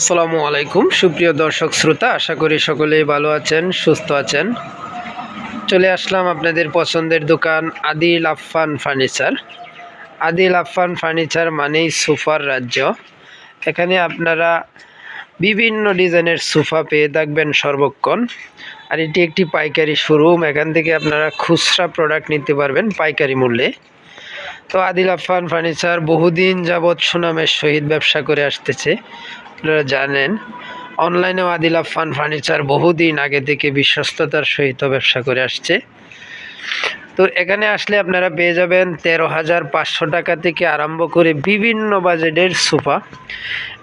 আসসালামু আলাইকুম সুপ্রিয় দর্শক শ্রোতা, আশা করি সকলেই ভালো আছেন, সুস্থ আছেন। চলে আসলাম আপনাদের পছন্দের দোকান আদিল আফফান ফার্নিচার। আদিল আফফান ফার্নিচার মানেই সোফার রাজ্য। এখানে আপনারা বিভিন্ন ডিজাইনের সোফা পেয়ে থাকবেন সর্বক্ষণ। আর এটি একটি পাইকারি শোরুম, এখান থেকে আপনারা খুচরা প্রোডাক্ট নিতে পারবেন পাইকারি মূল্যে। তো আদিল আফফান ফার্নিচার বহুদিন যাবৎ সুনামের সহিত ব্যবসা করে আসতেছে। আপনারা জানেন অনলাইনেও আদিল আফফান ফার্নিচার বহুদিন আগে থেকে বিশ্বস্ততার সহিত ব্যবসা করে আসছে। তো এখানে আসলে আপনারা পেয়ে যাবেন 13,500 টাকা থেকে আরম্ভ করে বিভিন্ন বাজেটের সোফা।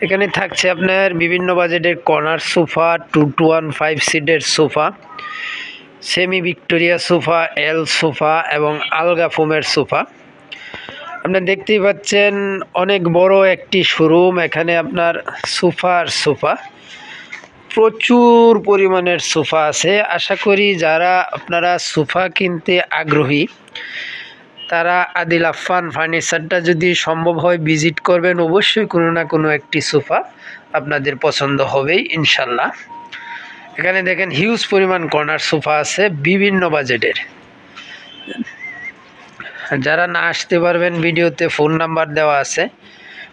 এখানে থাকছে আপনার বিভিন্ন বাজেটের কর্নার সোফা, 2-1-5 সিটের সোফা, সেমি ভিক্টোরিয়া সোফা, এল সোফা এবং আলগা ফোমের সোফা। আপনারা দেখতেই পাচ্ছেন অনেক বড় একটি শোরুম। এখানে আপনার সোফা প্রচুর পরিমাণের সোফা আছে। আশা করি যারা আপনারা সোফা কিনতে আগ্রহী তারা আদিল আফফান ফার্নিচারটা যদি সম্ভব হয় ভিজিট করবেন, অবশ্যই কোনো না কোনো একটি সোফা আপনাদের পছন্দ হবেই ইনশাল্লাহ। এখানে দেখেন হিউজ পরিমাণ কর্নার সোফা আছে বিভিন্ন বাজেটের। যারা না আসতে পারবেন ভিডিওতে ফোন নাম্বার দেওয়া আছে,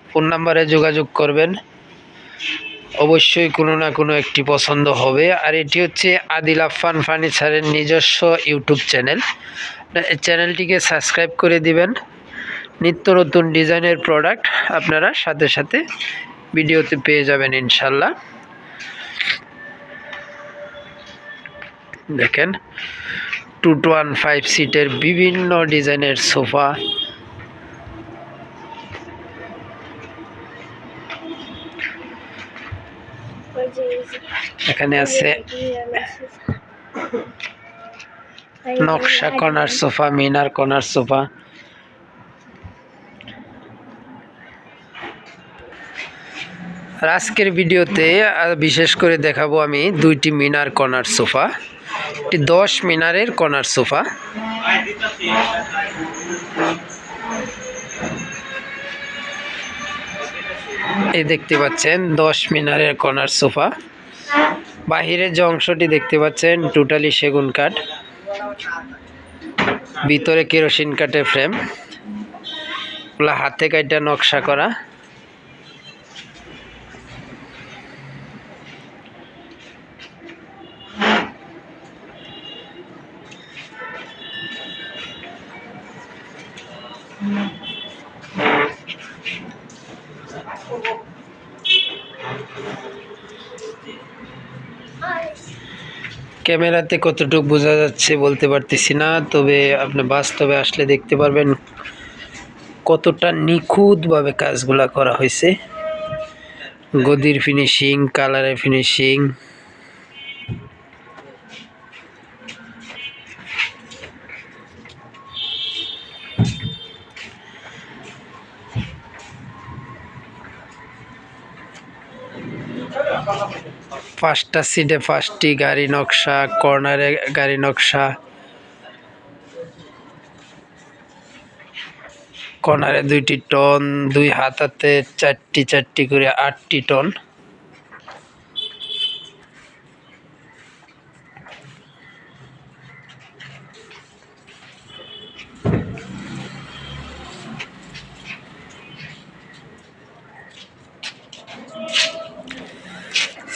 ফোন নাম্বারে যোগাযোগ করবেন, অবশ্যই কোনো না কোনো একটি পছন্দ হবে। আর এটি হচ্ছে আদিল আফফান ফার্নিচারের নিজস্ব ইউটিউব চ্যানেল। চ্যানেলটিকে সাবস্ক্রাইব করে দিবেন। নিত্য নতুন ডিজাইনের প্রোডাক্ট আপনারা সাথে সাথে ভিডিওতে পেয়ে যাবেন ইনশাল্লাহ। দেখেন 2-1-5 সিটের বিভিন্ন ডিজাইনের সোফা। এখানে আছে নকশা কর্নার সোফা, মিনার কর্নার সোফা। আর আজকের ভিডিওতে বিশেষ করে দেখাবো আমি দুইটি মিনার কর্নার সোফা, একটি 10 মিনারের কর্নার সোফা। এই দেখতে পাচ্ছেন 10 মিনারের কর্নার সোফা। বাহিরের যে অংশটি দেখতে পাচ্ছেন টোটালি সেগুন কাঠ, ভিতরে কেরোসিন কাঠের ফ্রেম, ওগুলো হাতে কাটা নকশা করা। ক্যামেরাতে কতটুকু বোঝা যাচ্ছে বলতে পারতেছি না, তবে আপনি বাস্তবে আসলে দেখতে পারবেন কতটা নিখুঁতভাবে কাজগুলা করা হয়েছে। গদির ফিনিশিং, কালারের ফিনিশিং, পাঁচটা সিটে 5টি গাড়ি নকশা, কর্নারে গাড়ি নকশা, কর্নারে 2টি টন, 2 হাতাতে 4টি করে 8টি টন।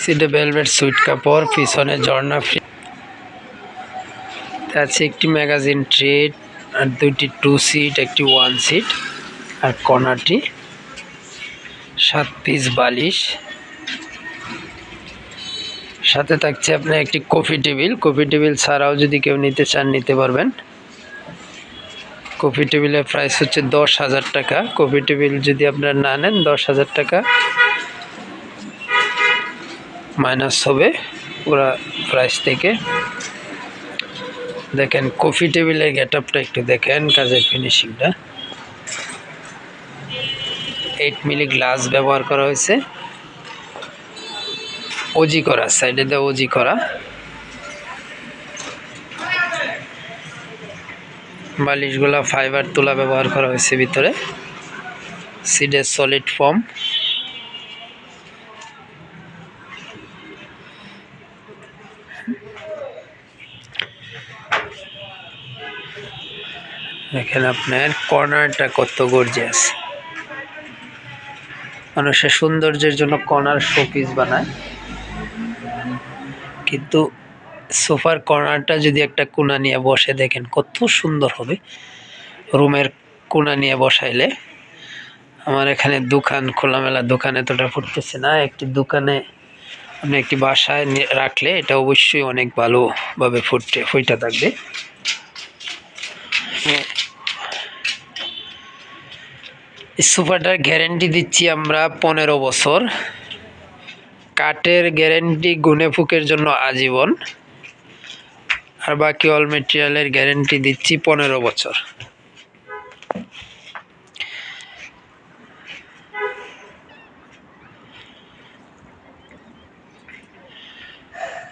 সিটে ভেলভেট সুইট কাপড়, পিছনে ঝর্ণা ফ্রি আছে, একটি ম্যাগাজিন ট্রে, আর 2টি 2 সিট, একটি 1 সিট, আর কর্নারটি 7 পিস বালিশ। সাথে থাকছে আপনার একটি কফি টেবিল ছাড়াও যদি কেউ নিতে চান নিতে পারবেন। কফি টেবিলের প্রাইস হচ্ছে 10,000 টাকা। কফি টেবিল যদি আপনারা না নেন 10,000 টাকা মাইনাস হবে পুরো প্রাইস থেকে। দেখেন কফি টেবিলের গেটআপটা একটু দেখেন, কাজের ফিনিশিংটা। 8 মিলি গ্লাস ব্যবহার করা হয়েছে, ওজি করা, সাইডে দিয়ে ওজি করা। বালিশগুলা ফাইবার তুলা ব্যবহার করা হয়েছে ভিতরে। সিডের সলিড ফর্ম, এখানে আপনার কর্নারটা কত গর্জিয়াস। মানুষের সৌন্দর্যের জন্য কর্নার শোপিস বানায়, কিন্তু সোফার কর্নারটা যদি একটা কোণা নিয়ে বসে দেখেন কত সুন্দর হবে। রুমের কোণা নিয়ে বসাইলে। আমার এখানে দোকান, খোলামেলা দোকানে এতটা ফুটতেছে না, একটি দোকানে আপনি একটি বাসায় রাখলে এটা অবশ্যই অনেক ভালোভাবে ফুটে থাকবে। এই সোফাটার গ্যারেন্টি দিচ্ছি আমরা 15 বছর। কাঠের গ্যারেন্টি গুনে ফুকের জন্য আজীবন, আর বাকি অল মেটেরিয়ালের গ্যারেন্টি দিচ্ছি 15 বছর।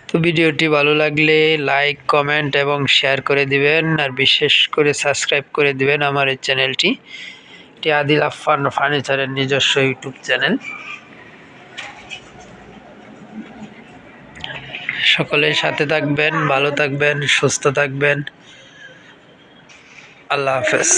তো ভিডিওটি ভালো লাগলে লাইক, কমেন্ট এবং শেয়ার করে দিবেন, আর বিশেষ করে সাবস্ক্রাইব করে দিবেন আমার এই চ্যানেলটি। এটি আদিল আফফান ফার্নিচারের নিজস্ব ইউটিউব চ্যানেল। সকলের সাথে থাকবেন, ভালো থাকবেন, সুস্থ থাকবেন। আল্লাহ হাফেজ।